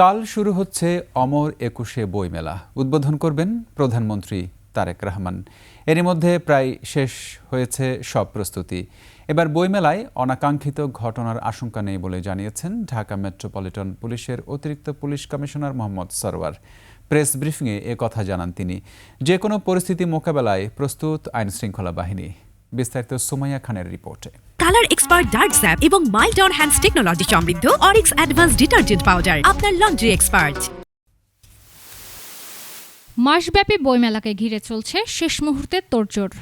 কাল শুরু হচ্ছে অমর একুশে বইমেলা। উদ্বোধন করবেন প্রধানমন্ত্রী তারেক রহমান। এরই মধ্যে প্রায় শেষ হয়েছে সব প্রস্তুতি। এবার বইমেলায় অনাকাঙ্ক্ষিত ঘটনার আশঙ্কা নেই বলে জানিয়েছেন ঢাকা মেট্রোপলিটন পুলিশের অতিরিক্ত police commissioner Mohammad Sarwar. Press ব্রিফিংয়ে কথা জানান তিনি। যে কোনো পরিস্থিতি মোকাবেলায় প্রস্তুত আইনশৃঙ্খলা বাহিনী। বিস্তারিত সুমাইয়া খানের রিপোর্টে। কালার এক্সপার্ট ডার্ক স্যাপ এবং মাইল্ড অন হ্যান্ডস টেকনোলজি সমৃদ্ধ অরিক্স অ্যাডভান্স ডিটারজেন্ট পাউডার আপনার লন্ড্রি এক্সপার্ট। মাসব্যাপী বইমেলাকে ঘিরে চলছে শেষ মুহূর্তের তোড়জোড়।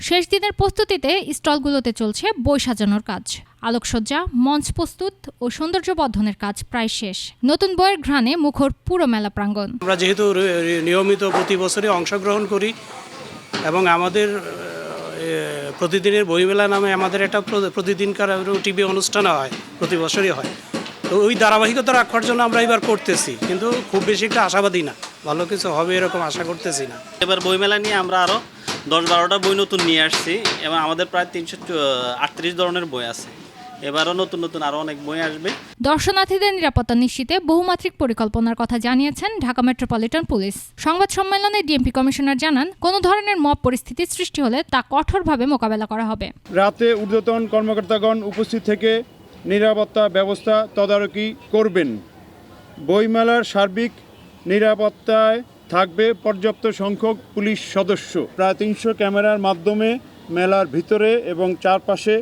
শেষ দিনের প্রস্তুতিতে স্টলগুলোতে চলছে বই সাজানোর কাজ। আলোকসজ্জা, মঞ্চ প্রস্তুত ও সৌন্দর্য বর্ধনের কাজ প্রায় শেষ। নতুন বইয়ের ঘ্রাণে মুখর পুরো মেলা প্রাঙ্গণ। আমরা যেহেতু নিয়মিত প্রতি বছরই অংশগ্রহণ করি এবং আমাদের প্রতিদিনের বইমেলা নামে আমাদের একটা প্রতিদিনকার টিভি অনুষ্ঠান হয়, প্রতি বছরই হয়। তো ওই ধারাবাহিকতা রাখার জন্য আমরা এবার করতেছি, কিন্তু খুব বেশি একটা আশাবাদী না, ভালো কিছু হবে এরকম আশা করতেছি না। এবার বইমেলা নিয়ে আমরা আরও 10-12টা বই নতুন নিয়ে আসছি এবং আমাদের প্রায় 338 ধরনের বই আছে। এবারও নতুন আরও অনেক বই আসবে। দর্শনার্থীদের নিরাপত্তা নিশ্চিতে বহুমাত্রিক পরিকল্পনার কথা জানিয়েছেন ঢাকা মেট্রোপলিটন পুলিশ। সংবাদ সম্মেলনে ডিএমপি কমিশনার জানান, কোনো ধরনের মব পরিস্থিতি সৃষ্টি হলে তা কঠোরভাবে মোকাবেলা করা হবে। রাতে ঊর্ধ্বতন কর্মকর্তাগণ উপস্থিত থেকে নিরাপত্তা ব্যবস্থা তদারকি করবেন। বইমেলার সার্বিক নিরাপত্তায় থাকবে পর্যাপ্ত সংখ্যক পুলিশ সদস্য। প্রায় 300 ক্যামেরার মাধ্যমে মেলার ভিতরে এবং চারপাশে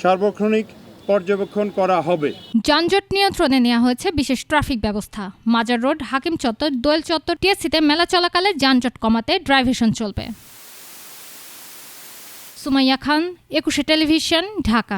সার্বক্ষণিক পর্যবেক্ষণ করা হবে। যানজট নিয়ন্ত্রণে নেওয়া হয়েছে বিশেষ ট্রাফিক ব্যবস্থা। মাজার রোড, হাকিম চত্বর, দোয়েল চত্বর, টিএসসিতে মেলা চলাকালে যানজট কমাতে ড্রাইভেশন চলবে। সুমাইয়া খান, একুশে টেলিভিশন, ঢাকা।